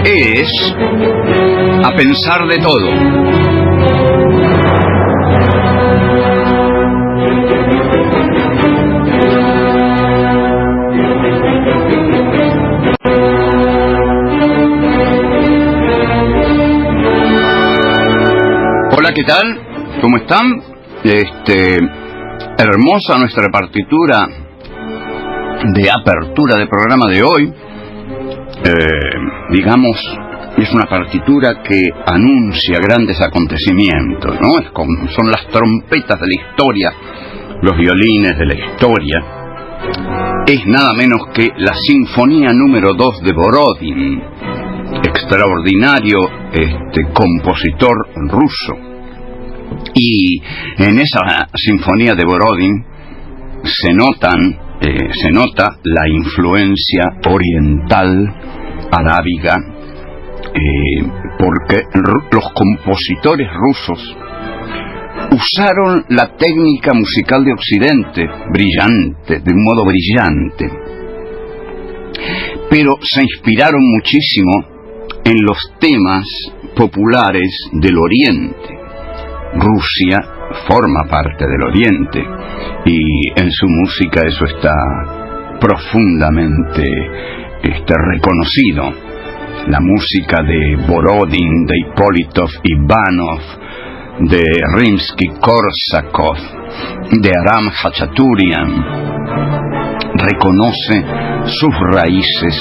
es A Pensar de Todo. Hola, ¿qué tal? ¿Cómo están? Hermosa nuestra partitura de apertura del programa de hoy. Digamos, es una partitura que anuncia grandes acontecimientos, ¿no? Son las trompetas de la historia, los violines de la historia. Es nada menos que la Sinfonía número 2 de Borodin, extraordinario compositor ruso. Y en esa Sinfonía de Borodin se nota la influencia oriental, arábiga, porque los compositores rusos usaron la técnica musical de Occidente, brillante, de un modo brillante, pero se inspiraron muchísimo en los temas populares del Oriente. Rusia forma parte del Oriente y en su música eso está profundamente reconocido. La música de Borodin, de Ippolitov Ivanov, de Rimsky-Korsakov, de Aram Khachaturian, reconoce sus raíces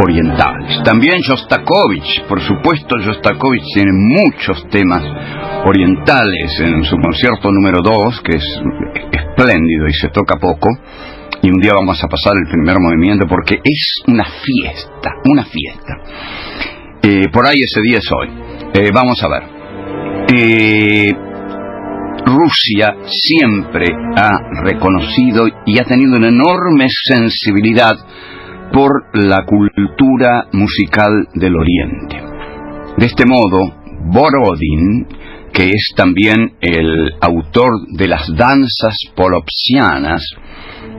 orientales. También Shostakovich, por supuesto, Shostakovich tiene muchos temas orientales en su concierto número 2, que es espléndido y se toca poco, y un día vamos a pasar el primer movimiento porque es una fiesta. Por ahí ese día es hoy. Vamos a ver. Rusia siempre ha reconocido y ha tenido una enorme sensibilidad por la cultura musical del Oriente. De este modo, Borodin, que es también el autor de las danzas polopsianas,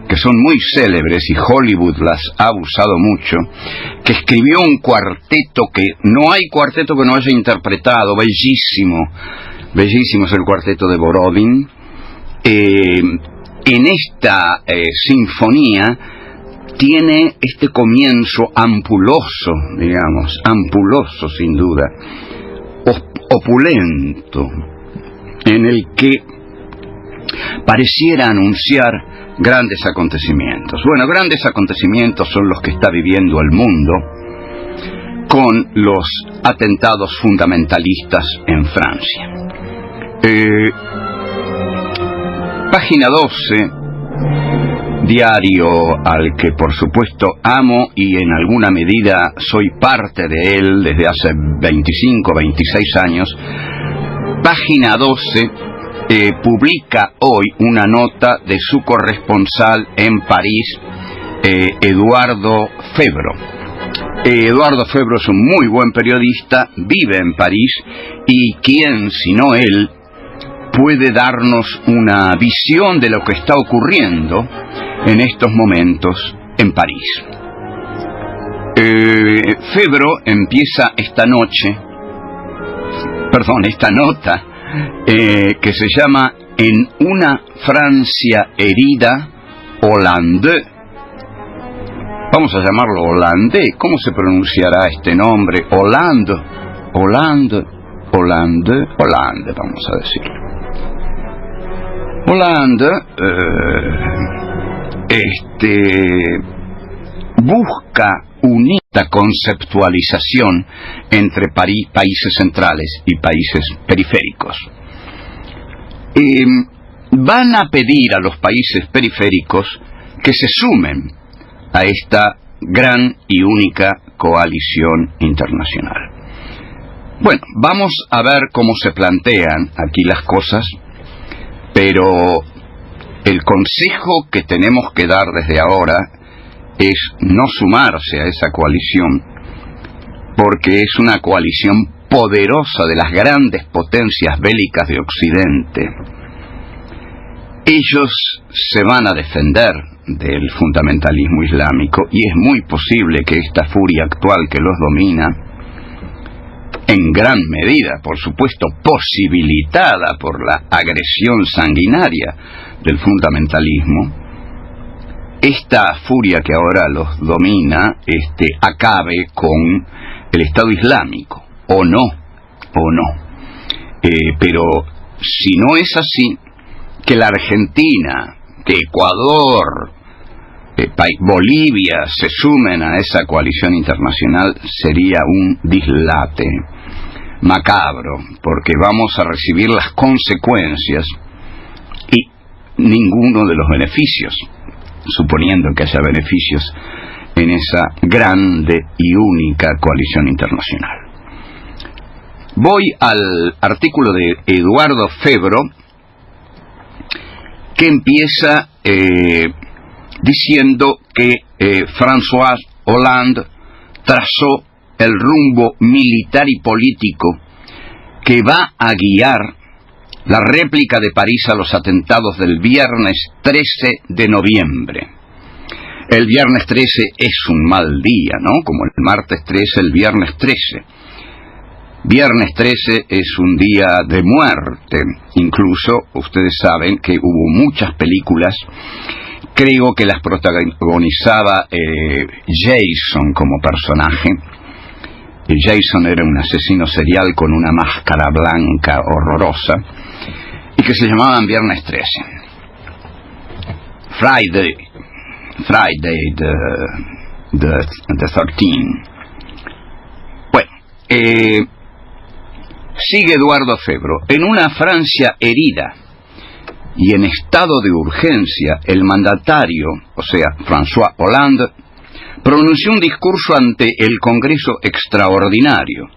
que son muy célebres y Hollywood las ha usado mucho, que escribió un cuarteto que no hay cuarteto que no haya interpretado, bellísimo es el cuarteto de Borodin. En esta sinfonía tiene este comienzo ampuloso sin duda, opulento, en el que pareciera anunciar grandes acontecimientos. Bueno, grandes acontecimientos son los que está viviendo el mundo con los atentados fundamentalistas en Francia. Página 12, diario al que por supuesto amo y en alguna medida soy parte de él desde hace 25, 26 años. Página 12 publica hoy una nota de su corresponsal en París, Eduardo Febro. Eduardo Febro es un muy buen periodista, vive en París, y quién sino él puede darnos una visión de lo que está ocurriendo en estos momentos en París. Febro empieza esta nota que se llama En una Francia herida, Hollande. Vamos a llamarlo Hollande. ¿Cómo se pronunciará este nombre? Hollande, vamos a decirlo. Hollande busca unir la conceptualización entre países centrales y países periféricos. Van a pedir a los países periféricos que se sumen a esta gran y única coalición internacional. Bueno, vamos a ver cómo se plantean aquí las cosas, pero el consejo que tenemos que dar desde ahora es no sumarse a esa coalición, porque es una coalición poderosa de las grandes potencias bélicas de Occidente. ellos se van a defender del fundamentalismo islámico, y es muy posible que esta furia actual que los domina, en gran medida, por supuesto, posibilitada por la agresión sanguinaria del fundamentalismo, esta furia que ahora los domina, acabe con el Estado Islámico, o no. Pero si no es así, que la Argentina, que Ecuador, Bolivia se sumen a esa coalición internacional sería un dislate macabro, porque vamos a recibir las consecuencias y ninguno de los beneficios, suponiendo que haya beneficios en esa grande y única coalición internacional. Voy al artículo de Eduardo Febro, que empieza diciendo que François Hollande trazó el rumbo militar y político que va a guiar la réplica de París a los atentados del viernes 13 de noviembre. El viernes 13 es un mal día, ¿no? Como el martes 13, el viernes 13. Viernes 13 es un día de muerte. Incluso ustedes saben que hubo muchas películas, creo que las protagonizaba Jason como personaje. Jason era un asesino serial con una máscara blanca horrorosa y que se llamaban Viernes 13. Friday the 13. Bueno, sigue Eduardo Febro. En una Francia herida y en estado de urgencia, el mandatario, o sea, François Hollande, pronunció un discurso ante el Congreso Extraordinario,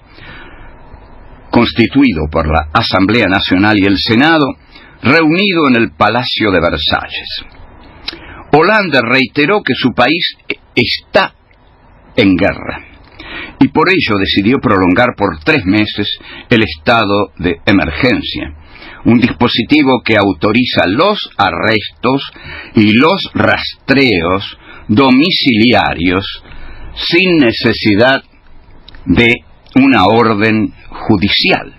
constituido por la Asamblea Nacional y el Senado, reunido en el Palacio de Versalles. Hollande reiteró que su país está en guerra, y por ello decidió prolongar por 3 meses el estado de emergencia, un dispositivo que autoriza los arrestos y los rastreos domiciliarios sin necesidad de una orden judicial.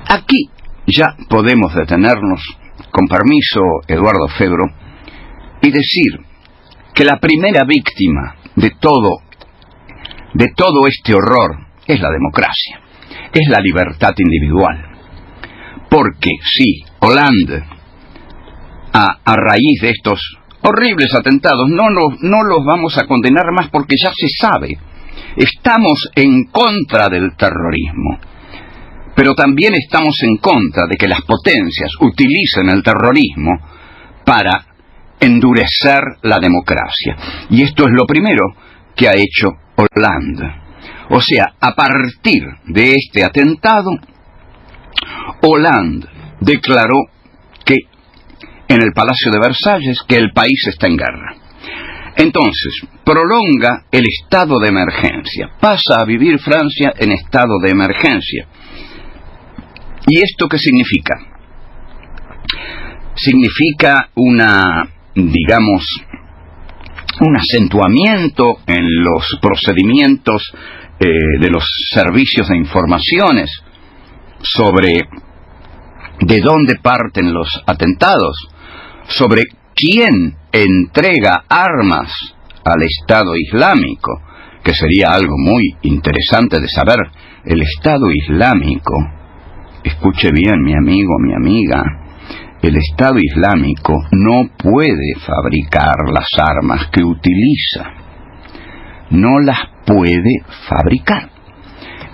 Aquí ya podemos detenernos, con permiso, Eduardo Febro, y decir que la primera víctima de todo este horror es la democracia, es la libertad individual. Porque sí, Hollande, a raíz de estos horribles atentados, no los vamos a condenar más porque ya se sabe. Estamos en contra del terrorismo, pero también estamos en contra de que las potencias utilicen el terrorismo para endurecer la democracia. Y esto es lo primero que ha hecho Hollande. O sea, a partir de este atentado, Hollande declaró que en el Palacio de Versalles que el país está en guerra. Entonces, prolonga el estado de emergencia. Pasa a vivir Francia en estado de emergencia. ¿Y esto qué significa? Significa un acentuamiento en los procedimientos de los servicios de informaciones sobre de dónde parten los atentados, sobre quién entrega armas al Estado Islámico, que sería algo muy interesante de saber. El Estado Islámico, escuche bien mi amigo, mi amiga, el Estado Islámico no puede fabricar las armas que utiliza, no las puede fabricar.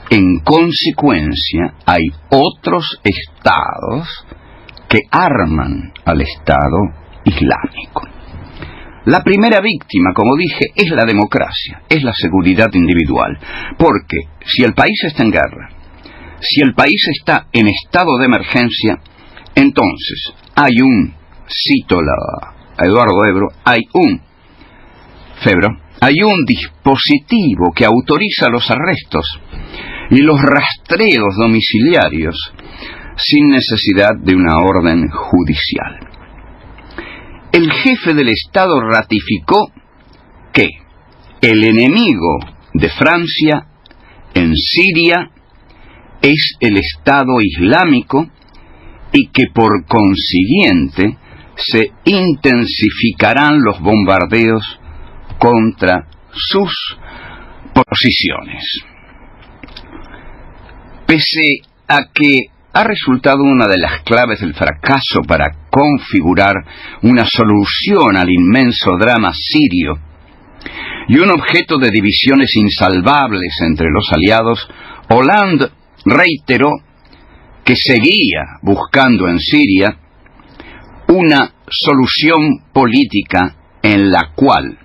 En consecuencia, hay otros estados que arman al Estado Islámico. La primera víctima, como dije, es la democracia, es la seguridad individual. Porque si el país está en guerra, si el país está en estado de emergencia, entonces hay cito a Eduardo Febro, hay un dispositivo que autoriza los arrestos y los rastreos domiciliarios sin necesidad de una orden judicial. el jefe del Estado ratificó que el enemigo de Francia en Siria es el Estado Islámico y que por consiguiente se intensificarán los bombardeos contra sus posiciones. Pese a que ha resultado una de las claves del fracaso para configurar una solución al inmenso drama sirio y un objeto de divisiones insalvables entre los aliados, Hollande reiteró que seguía buscando en Siria una solución política en la cual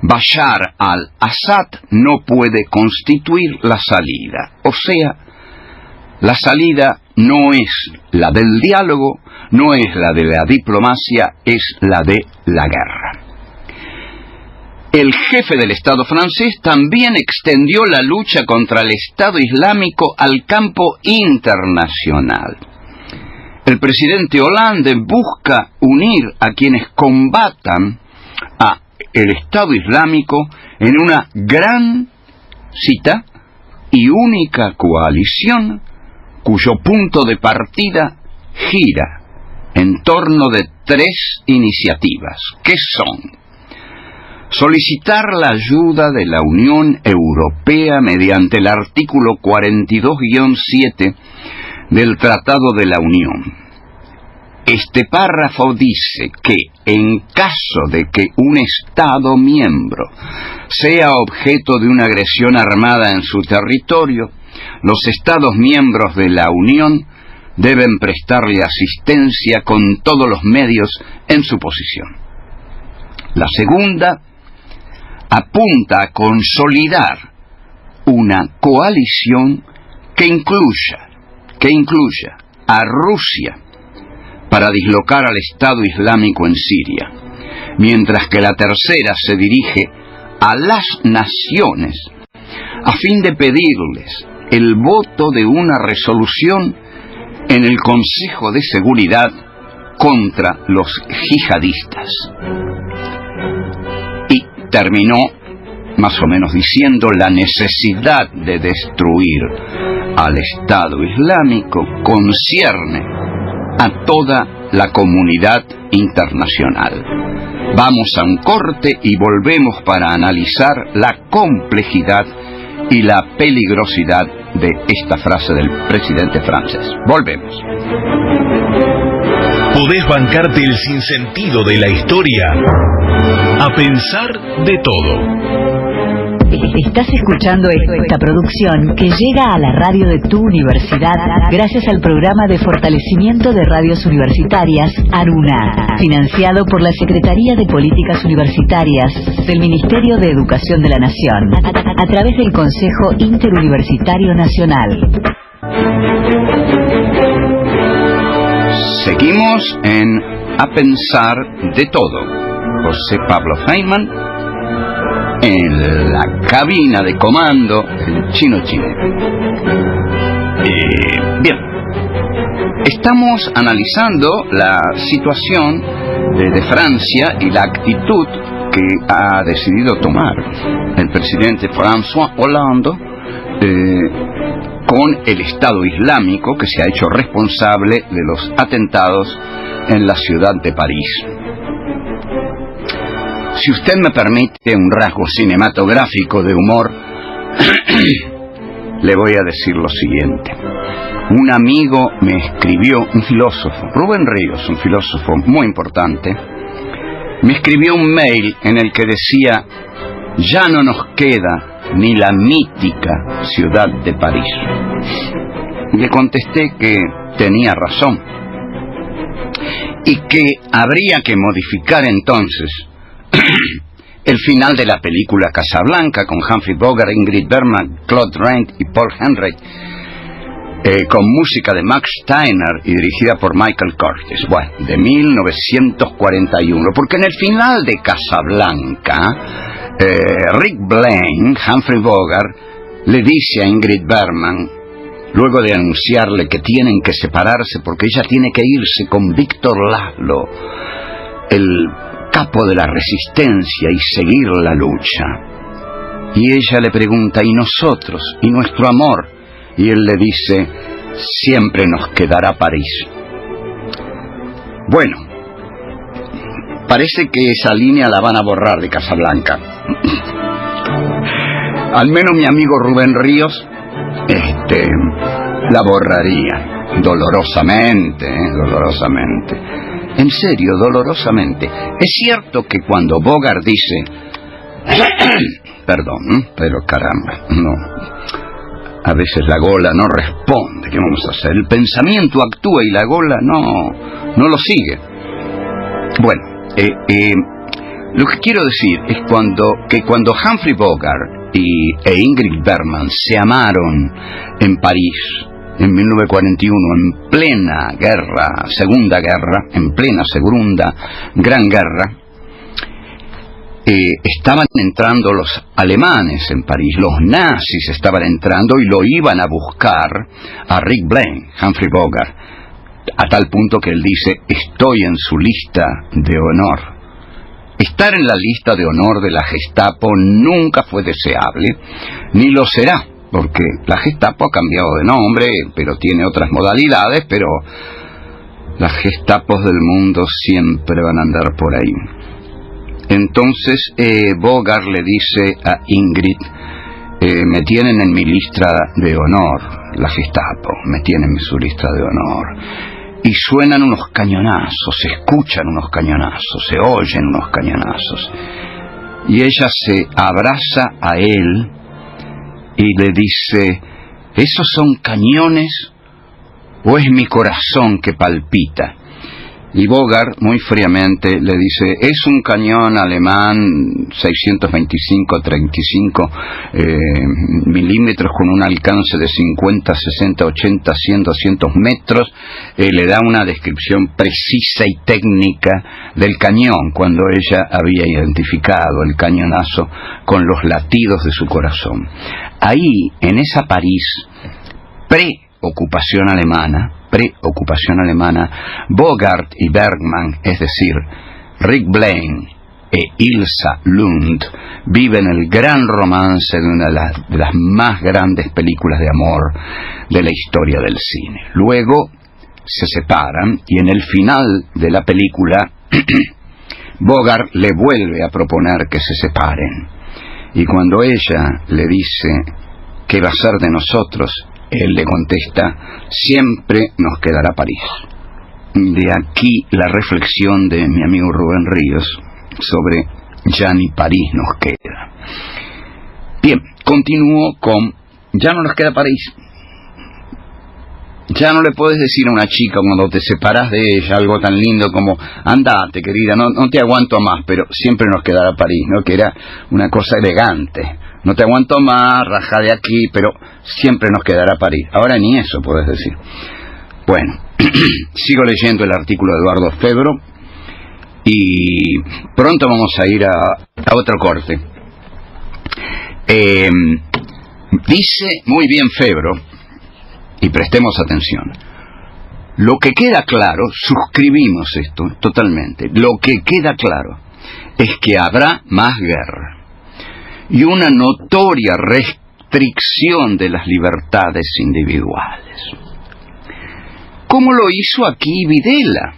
Bashar al-Assad no puede constituir la salida. O sea, la salida no es la del diálogo, no es la de la diplomacia, es la de la guerra. El jefe del Estado francés también extendió la lucha contra el Estado Islámico al campo internacional. El presidente Hollande busca unir a quienes combatan a el Estado Islámico en una gran, cita, y única coalición cuyo punto de partida gira en torno de tres iniciativas, que son: solicitar la ayuda de la Unión Europea mediante el artículo 42-7 del Tratado de la Unión. Este párrafo dice que en caso de que un Estado miembro sea objeto de una agresión armada en su territorio, los Estados miembros de la Unión deben prestarle asistencia con todos los medios en su posición. La segunda apunta a consolidar una coalición que incluya a Rusia para dislocar al Estado Islámico en Siria, mientras que la tercera se dirige a las naciones a fin de pedirles el voto de una resolución en el Consejo de Seguridad contra los yihadistas. Y terminó más o menos diciendo: la necesidad de destruir al Estado Islámico concierne a toda la comunidad internacional. Vamos a un corte y volvemos para analizar la complejidad y la peligrosidad de esta frase del presidente francés. Volvemos. Podés bancarte el sinsentido de la historia. A pensar de todo. Estás escuchando esta producción que llega a la radio de tu universidad gracias al programa de fortalecimiento de radios universitarias ARUNA, financiado por la Secretaría de Políticas Universitarias del Ministerio de Educación de la Nación, a través del Consejo Interuniversitario Nacional. Seguimos en A Pensar de Todo. José Pablo Feynman en la cabina de comando, el Chino Chinero. Bien, estamos analizando la situación de Francia y la actitud que ha decidido tomar el presidente François Hollande con el Estado Islámico, que se ha hecho responsable de los atentados en la ciudad de París. Si usted me permite un rasgo cinematográfico de humor, le voy a decir lo siguiente. Un amigo me escribió, un filósofo, Rubén Ríos, un filósofo muy importante, me escribió un mail en el que decía: ya no nos queda ni la mítica ciudad de París. Le contesté que tenía razón y que habría que modificar entonces el final de la película Casablanca, con Humphrey Bogart, Ingrid Bergman, Claude Rains y Paul Henreid, con música de Max Steiner y dirigida por Michael Curtis, bueno, de 1941, porque en el final de Casablanca, Rick Blaine, Humphrey Bogart, le dice a Ingrid Bergman, luego de anunciarle que tienen que separarse porque ella tiene que irse con Víctor Laszlo, el capo de la resistencia y seguir la lucha. Y ella le pregunta, ¿y nosotros? ¿Y nuestro amor? Y él le dice, siempre nos quedará París. Bueno, parece que esa línea la van a borrar de Casablanca. Al menos mi amigo Rubén Ríos la borraría dolorosamente, dolorosamente. En serio, dolorosamente. Es cierto que cuando Bogart dice perdón, pero caramba, no, a veces la gola no responde. ¿Qué vamos a hacer? El pensamiento actúa y la gola no lo sigue. Bueno, lo que quiero decir es que cuando Humphrey Bogart e Ingrid Bergman se amaron en París en 1941, en plena guerra, Segunda Guerra, en plena Segunda Gran Guerra, estaban entrando los alemanes en París, los nazis estaban entrando y lo iban a buscar a Rick Blaine, Humphrey Bogart, a tal punto que él dice, estoy en su lista de honor. Estar en la lista de honor de la Gestapo nunca fue deseable, ni lo será, porque la Gestapo ha cambiado de nombre, pero tiene otras modalidades, pero las Gestapos del mundo siempre van a andar por ahí. Entonces Bogart le dice a Ingrid, me tienen en mi lista de honor, la Gestapo, me tienen en su lista de honor. Y suenan unos cañonazos, se escuchan unos cañonazos, se oyen unos cañonazos. Y ella se abraza a él y le dice, ¿esos son cañones o es mi corazón que palpita? Y Bogart muy fríamente le dice, es un cañón alemán 625-35 milímetros con un alcance de 50, 60, 80, 100, 200 metros. Le da una descripción precisa y técnica del cañón cuando ella había identificado el cañonazo con los latidos de su corazón. Ahí, en esa París pre-ocupación alemana, Bogart y Bergman, es decir, Rick Blaine e Ilsa Lund, viven el gran romance de una de las más grandes películas de amor de la historia del cine. Luego se separan y en el final de la película Bogart le vuelve a proponer que se separen. Y cuando ella le dice, ¿qué va a ser de nosotros?, él le contesta, siempre nos quedará París. De aquí la reflexión de mi amigo Rubén Ríos sobre ya ni París nos queda. Bien, continúo con ya no nos queda París. Ya no le puedes decir a una chica cuando te separas de ella algo tan lindo como andate querida, no te aguanto más, pero siempre nos quedará París, ¿no? Que era una cosa elegante. No te aguanto más, raja de aquí, pero siempre nos quedará París. Ahora ni eso puedes decir. Bueno, sigo leyendo el artículo de Eduardo Febro y pronto vamos a ir a otro corte. Dice muy bien Febro, y prestemos atención, lo que queda claro, suscribimos esto totalmente, lo que queda claro es que habrá más guerra y una notoria restricción de las libertades individuales. ¿Cómo lo hizo aquí Videla?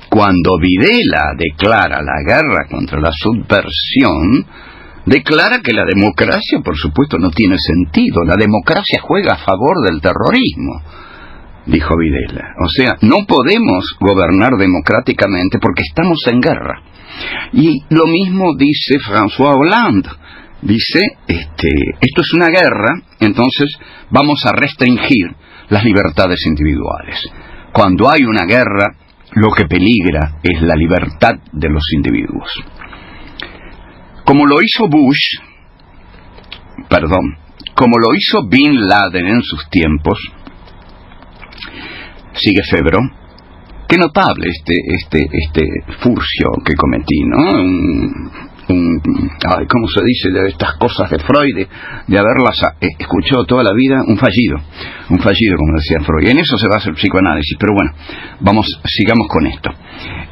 Cuando Videla declara la guerra contra la subversión, declara que la democracia, por supuesto, no tiene sentido. La democracia juega a favor del terrorismo, dijo Videla. O sea, no podemos gobernar democráticamente porque estamos en guerra. Y lo mismo dice François Hollande. Dice, esto es una guerra, entonces vamos a restringir las libertades individuales. Cuando hay una guerra, lo que peligra es la libertad de los individuos. Como lo hizo Bin Laden en sus tiempos, sigue Febro, qué notable este furcio que cometí, ¿no? ¿cómo se dice? De estas cosas de Freud, de haberlas escuchado toda la vida, un fallido, como decía Freud. En eso se basa el psicoanálisis, pero bueno, sigamos con esto.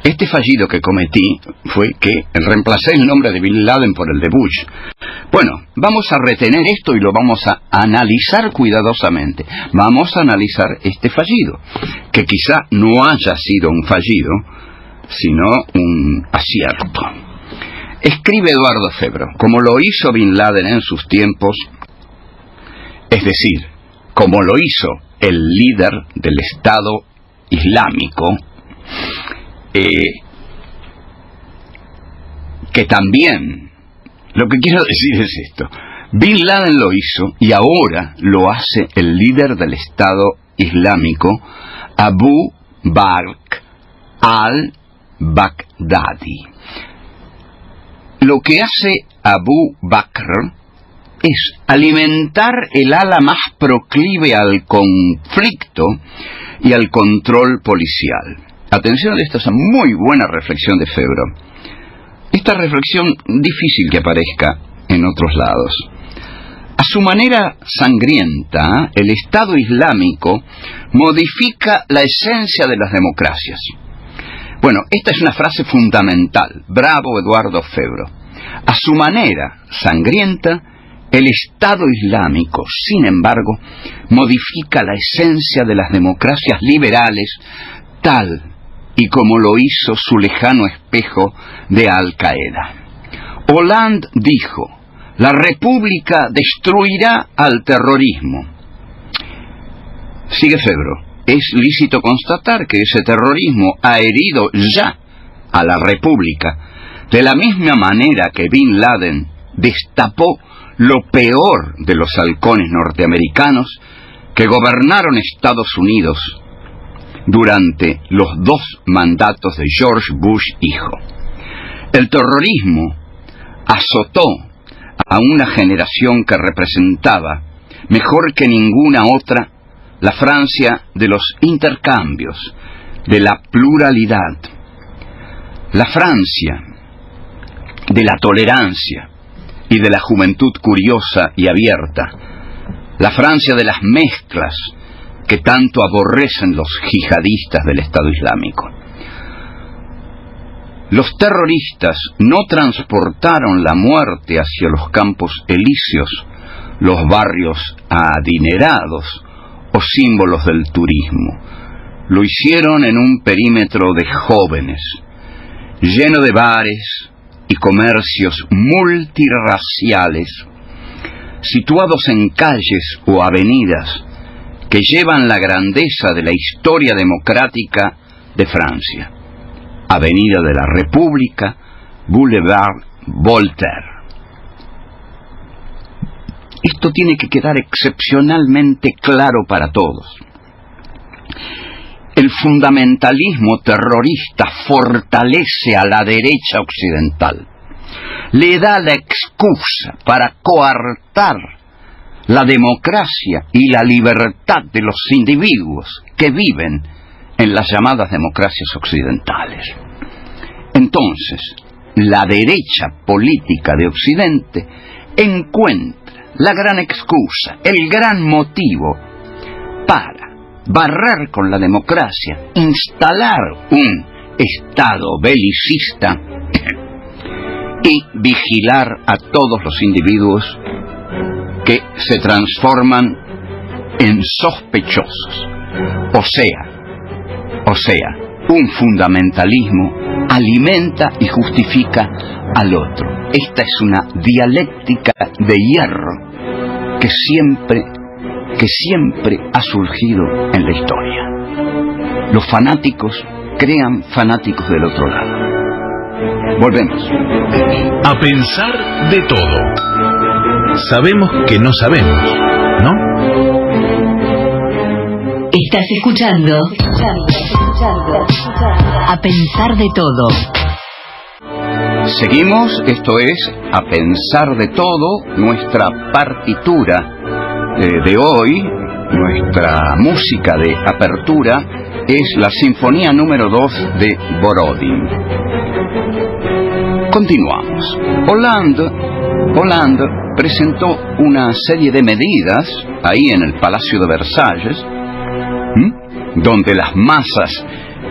Este fallido que cometí fue que reemplacé el nombre de Bin Laden por el de Bush. Bueno, vamos a retener esto y lo vamos a analizar cuidadosamente. Vamos a analizar este fallido, que quizá no haya sido un fallido, sino un acierto. Escribe Eduardo Febro, como lo hizo Bin Laden en sus tiempos, es decir, como lo hizo el líder del Estado Islámico, que también, lo que quiero decir es esto: Bin Laden lo hizo y ahora lo hace el líder del Estado Islámico, Abu Bakr al-Baghdadi. Lo que hace Abu Bakr es alimentar el ala más proclive al conflicto y al control policial. Atención, esta es una muy buena reflexión de Febro. Esta reflexión difícil que aparezca en otros lados. A su manera sangrienta, el Estado Islámico modifica la esencia de las democracias. Bueno, esta es una frase fundamental. Bravo, Eduardo Febro. A su manera sangrienta, el Estado Islámico, sin embargo, modifica la esencia de las democracias liberales, tal y como lo hizo su lejano espejo de Al-Qaeda. Hollande dijo: la República destruirá al terrorismo. Sigue Febro: es lícito constatar que ese terrorismo ha herido ya a la República, de la misma manera que Bin Laden destapó lo peor de los halcones norteamericanos que gobernaron Estados Unidos durante los 2 mandatos de George Bush hijo. El terrorismo azotó a una generación que representaba, mejor que ninguna otra, la Francia de los intercambios, de la pluralidad, la Francia de la tolerancia y de la juventud curiosa y abierta, la Francia de las mezclas que tanto aborrecen los yihadistas del Estado Islámico. Los terroristas no transportaron la muerte hacia los campos elíseos, los barrios adinerados o símbolos del turismo. Lo hicieron en un perímetro de jóvenes, lleno de bares y comercios multirraciales, situados en calles o avenidas que llevan la grandeza de la historia democrática de Francia. Avenida de la República, Boulevard Voltaire. Esto tiene que quedar excepcionalmente claro para todos. El fundamentalismo terrorista fortalece a la derecha occidental, le da la excusa para coartar la democracia y la libertad de los individuos que viven en las llamadas democracias occidentales. Entonces, la derecha política de Occidente encuentra la gran excusa, el gran motivo para barrer con la democracia, instalar un Estado belicista y vigilar a todos los individuos que se transforman en sospechosos. O sea, un fundamentalismo alimenta y justifica al otro. Esta es una dialéctica de hierro que siempre ha surgido en la historia. Los fanáticos crean fanáticos del otro lado. Volvemos. A pensar de todo. Sabemos que no sabemos, ¿no? Estás escuchando A pensar de todo. Seguimos, esto es A pensar de todo, nuestra partitura de hoy, nuestra música de apertura es la Sinfonía número 2 de Borodin. Continuamos. Hollande presentó una serie de medidas ahí en el Palacio de Versalles, donde las masas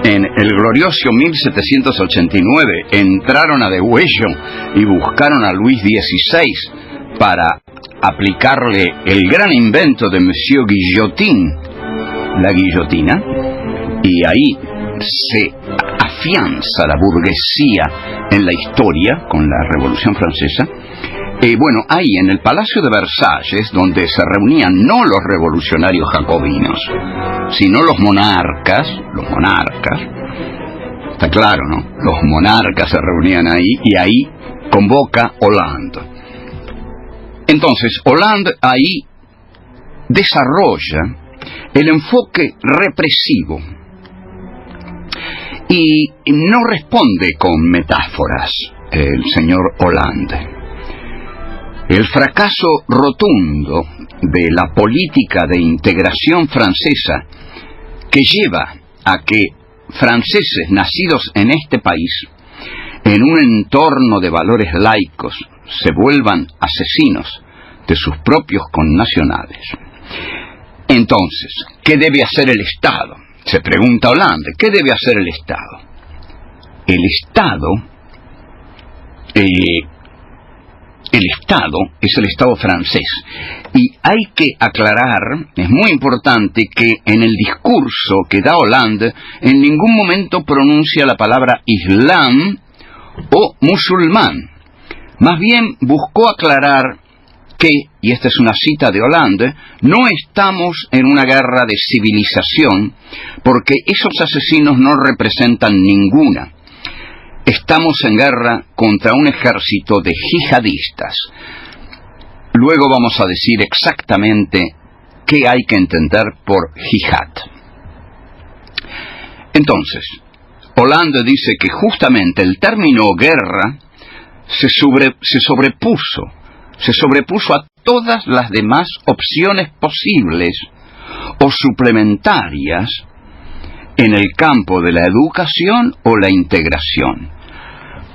en el glorioso 1789 entraron a degüello y buscaron a Luis XVI para aplicarle el gran invento de Monsieur Guillotin, la guillotina, y ahí se afianza la burguesía en la historia con la Revolución Francesa. Bueno, ahí en el Palacio de Versalles, donde se reunían no los revolucionarios jacobinos, sino los monarcas, está claro, ¿no? Los monarcas se reunían ahí, y ahí convoca Hollande. Entonces, Hollande ahí desarrolla el enfoque represivo y no responde con metáforas el señor Hollande. El fracaso rotundo de la política de integración francesa, que lleva a que franceses nacidos en este país, en un entorno de valores laicos, se vuelvan asesinos de sus propios connacionales. Entonces, ¿qué debe hacer el Estado? Se pregunta Hollande, ¿qué debe hacer el Estado? El Estado es el Estado francés. Y hay que aclarar, es muy importante, que en el discurso que da Hollande en ningún momento pronuncia la palabra Islam o musulmán. Más bien buscó aclarar que, y esta es una cita de Hollande, no estamos en una guerra de civilización, porque esos asesinos no representan ninguna. Estamos en guerra contra un ejército de yihadistas. Luego vamos a decir exactamente qué hay que entender por yihad. Entonces, Hollande dice que justamente el término guerra se sobrepuso a todas las demás opciones posibles o suplementarias en el campo de la educación o la integración.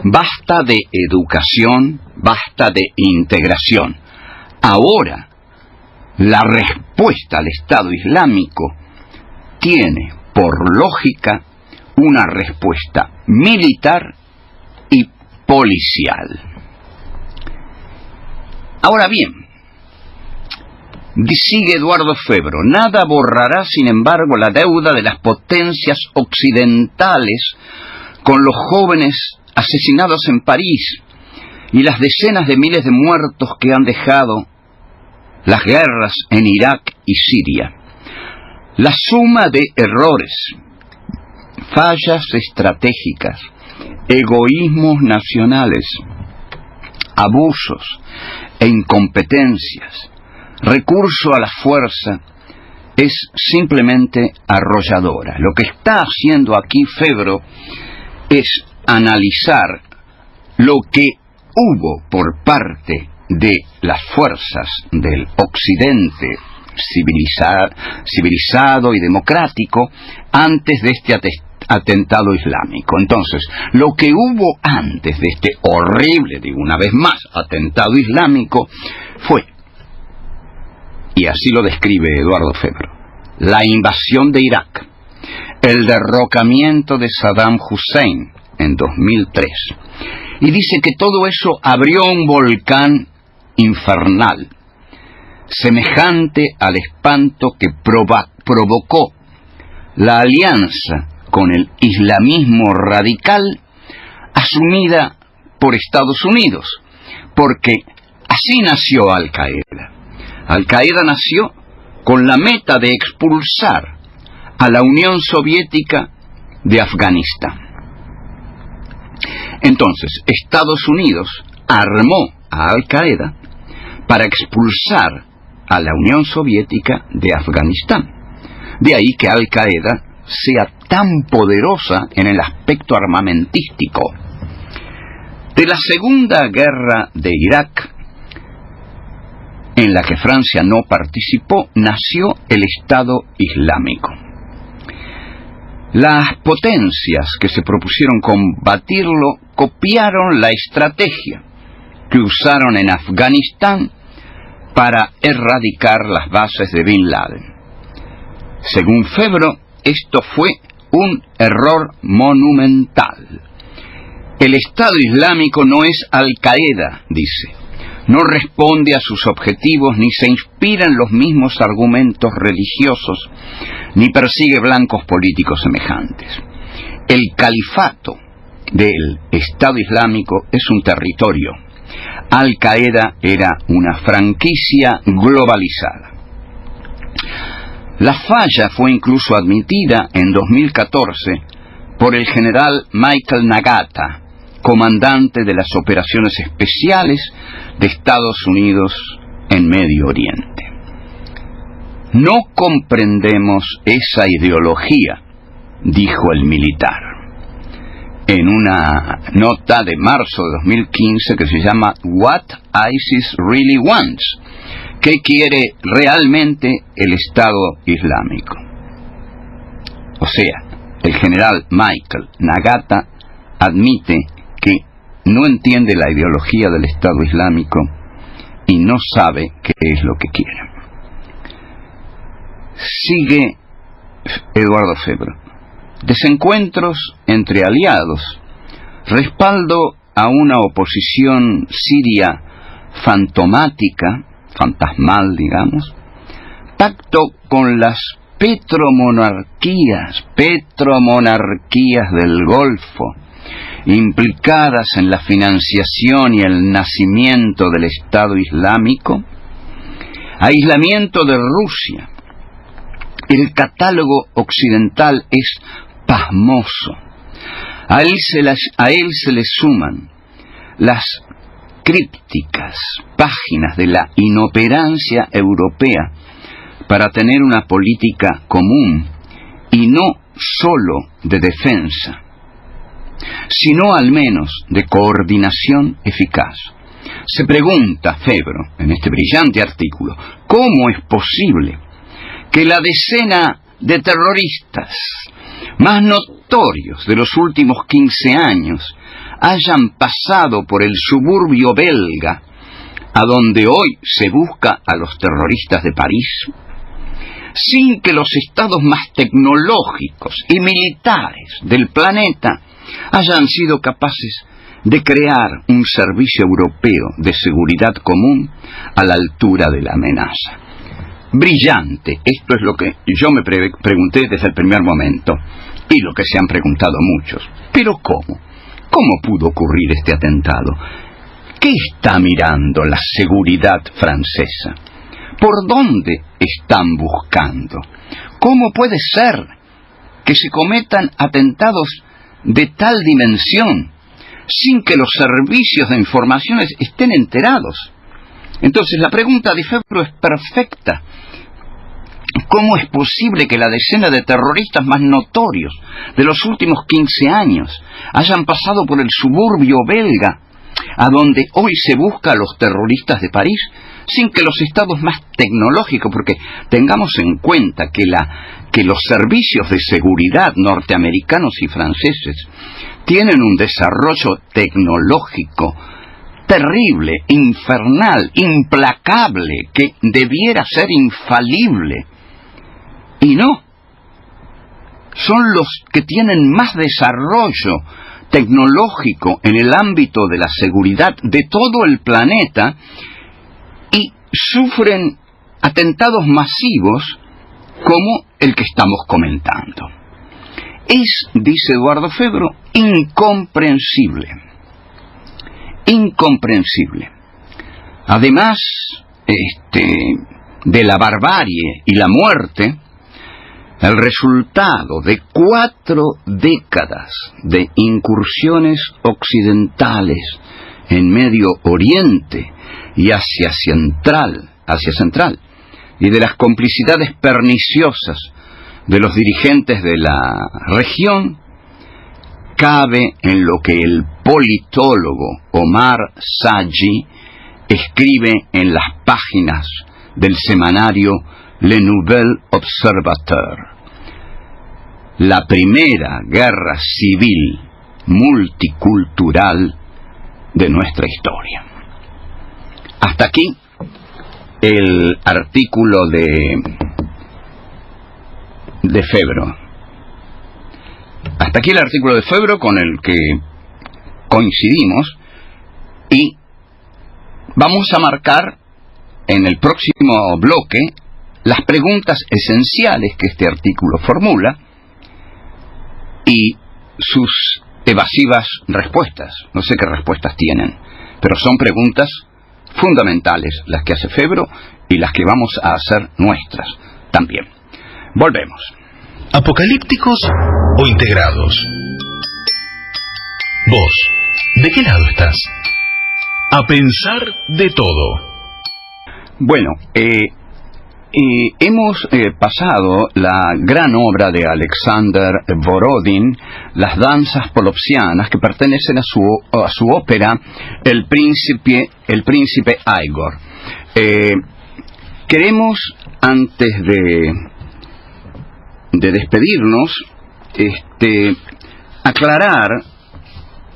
Basta de educación, basta de integración. Ahora, la respuesta al Estado Islámico tiene, por lógica, una respuesta militar y policial. Ahora bien, sigue Eduardo Febro, nada borrará, sin embargo, la deuda de las potencias occidentales con los jóvenes asesinados en París y las decenas de miles de muertos que han dejado las guerras en Irak y Siria. La suma de errores, fallas estratégicas, egoísmos nacionales, abusos e incompetencias, recurso a la fuerza, es simplemente arrolladora. Lo que está haciendo aquí Febro es analizar lo que hubo por parte de las fuerzas del occidente civilizado y democrático antes de este atentado islámico. Entonces, lo que hubo antes de este horrible, digo una vez más, atentado islámico fue, y así lo describe Eduardo Febro, la invasión de Irak, el derrocamiento de Saddam Hussein en 2003, y dice que todo eso abrió un volcán infernal, semejante al espanto que provocó la alianza con el islamismo radical asumida por Estados Unidos, porque así nació Al-Qaeda. Al-Qaeda nació con la meta de expulsar a la Unión Soviética de Afganistán. Entonces, Estados Unidos armó a Al-Qaeda para expulsar a la Unión Soviética de Afganistán. De ahí que Al-Qaeda sea tan poderosa en el aspecto armamentístico. De la Segunda Guerra de Irak, en la que Francia no participó, nació el Estado Islámico. Las potencias que se propusieron combatirlo copiaron la estrategia que usaron en Afganistán para erradicar las bases de Bin Laden. Según Febro, esto fue un error monumental. El Estado Islámico no es Al-Qaeda, dice. No responde a sus objetivos, ni se inspira en los mismos argumentos religiosos, ni persigue blancos políticos semejantes. El califato del Estado Islámico es un territorio. Al-Qaeda era una franquicia globalizada. La falla fue incluso admitida en 2014 por el general Michael Nagata, comandante de las operaciones especiales de Estados Unidos en Medio Oriente. No comprendemos esa ideología, dijo el militar, en una nota de marzo de 2015 que se llama What ISIS Really Wants, ¿qué quiere realmente el Estado Islámico? O sea, el general Michael Nagata admite que no entiende la ideología del Estado Islámico y no sabe qué es lo que quiere. Sigue Eduardo Febro. Desencuentros entre aliados, respaldo a una oposición siria fantasmal, digamos, pacto con las petromonarquías del Golfo, implicadas en la financiación y el nacimiento del Estado Islámico, aislamiento de Rusia. El catálogo occidental es pasmoso. A él se le suman las crípticas páginas de la inoperancia europea para tener una política común y no solo de defensa, sino al menos de coordinación eficaz. Se pregunta Febro, en este brillante artículo, ¿cómo es posible que la decena de terroristas más notorios de los últimos 15 años hayan pasado por el suburbio belga, a donde hoy se busca a los terroristas de París, sin que los estados más tecnológicos y militares del planeta hayan sido capaces de crear un servicio europeo de seguridad común a la altura de la amenaza? Brillante, esto es lo que yo me pregunté desde el primer momento, y lo que se han preguntado muchos. ¿Pero cómo? ¿Cómo pudo ocurrir este atentado? ¿Qué está mirando la seguridad francesa? ¿Por dónde están buscando? ¿Cómo puede ser que se cometan atentados de tal dimensión sin que los servicios de información estén enterados? Entonces la pregunta de Febro es perfecta. ¿Cómo es posible que la decena de terroristas más notorios de los últimos 15 años hayan pasado por el suburbio belga, a donde hoy se busca a los terroristas de París, sin que los estados más tecnológicos, porque tengamos en cuenta que los servicios de seguridad norteamericanos y franceses tienen un desarrollo tecnológico terrible, infernal, implacable, que debiera ser infalible? Y no, son los que tienen más desarrollo tecnológico en el ámbito de la seguridad de todo el planeta y sufren atentados masivos como el que estamos comentando. Es, dice Eduardo Febro, incomprensible. Incomprensible. Además, de la barbarie y la muerte, el resultado de 4 décadas de incursiones occidentales en Medio Oriente y Asia Central, y de las complicidades perniciosas de los dirigentes de la región, cabe en lo que el politólogo Omar Saji escribe en las páginas del semanario Le Nouvel Observateur. La primera guerra civil multicultural de nuestra historia. Hasta aquí el artículo de Febro. Hasta aquí el artículo de Febro con el que coincidimos, y vamos a marcar en el próximo bloque las preguntas esenciales que este artículo formula y sus evasivas respuestas. No sé qué respuestas tienen, pero son preguntas fundamentales las que hace Febro y las que vamos a hacer nuestras también. Volvemos. ¿Apocalípticos o integrados? Vos, ¿de qué lado estás? A pensar de todo. Bueno, hemos pasado la gran obra de Alexander Borodin, Las danzas polopsianas, que pertenecen a su ópera El príncipe Igor. Queremos, antes de despedirnos, aclarar,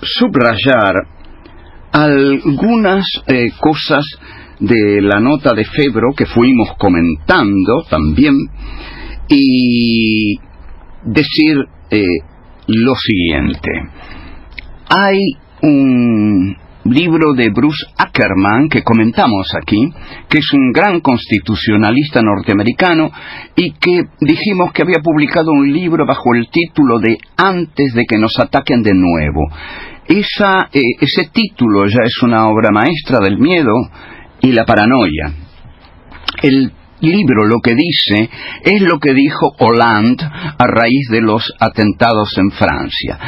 subrayar algunas cosas de la nota de Febro que fuimos comentando también, y decir lo siguiente. Hay un libro de Bruce Ackerman que comentamos aquí, que es un gran constitucionalista norteamericano y que dijimos que había publicado un libro bajo el título de Antes de que nos ataquen de nuevo. Ese título ya es una obra maestra del miedo y la paranoia. El libro lo que dice es lo que dijo Hollande a raíz de los atentados en Francia.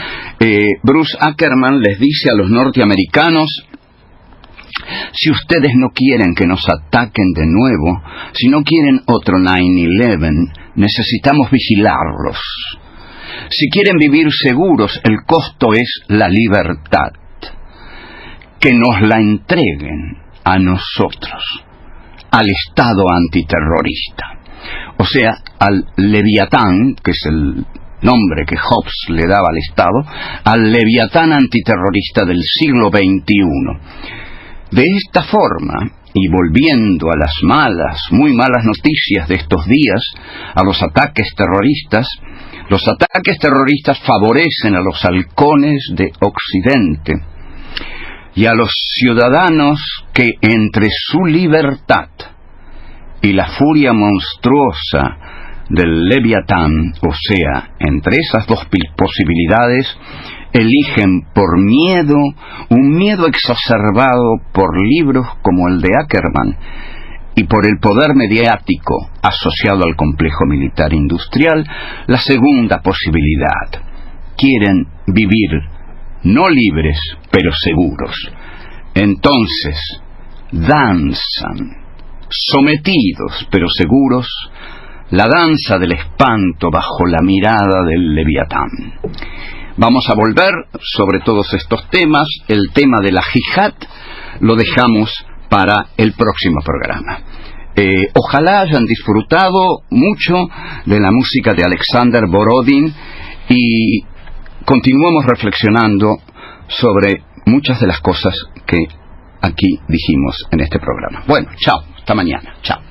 Bruce Ackerman les dice a los norteamericanos: si ustedes no quieren que nos ataquen de nuevo, si no quieren otro 9/11, necesitamos vigilarlos. Si quieren vivir seguros, el costo es la libertad. Que nos la entreguen a nosotros, al Estado antiterrorista, o sea, al Leviatán, que es el nombre que Hobbes le daba al Estado, al Leviatán antiterrorista del siglo XXI. De esta forma, y volviendo a las muy malas noticias de estos días, a los ataques terroristas favorecen a los halcones de Occidente y a los ciudadanos que entre su libertad y la furia monstruosa del Leviatán, o sea, entre esas dos posibilidades, eligen por miedo, un miedo exacerbado por libros como el de Ackerman y por el poder mediático asociado al complejo militar industrial, la segunda posibilidad. Quieren vivir no libres, pero seguros. Entonces, danzan, sometidos, pero seguros, la danza del espanto bajo la mirada del Leviatán. Vamos a volver sobre todos estos temas. El tema de la jihad lo dejamos para el próximo programa. Ojalá hayan disfrutado mucho de la música de Alexander Borodin y continuemos reflexionando sobre muchas de las cosas que aquí dijimos en este programa. Bueno, chao, hasta mañana, chao.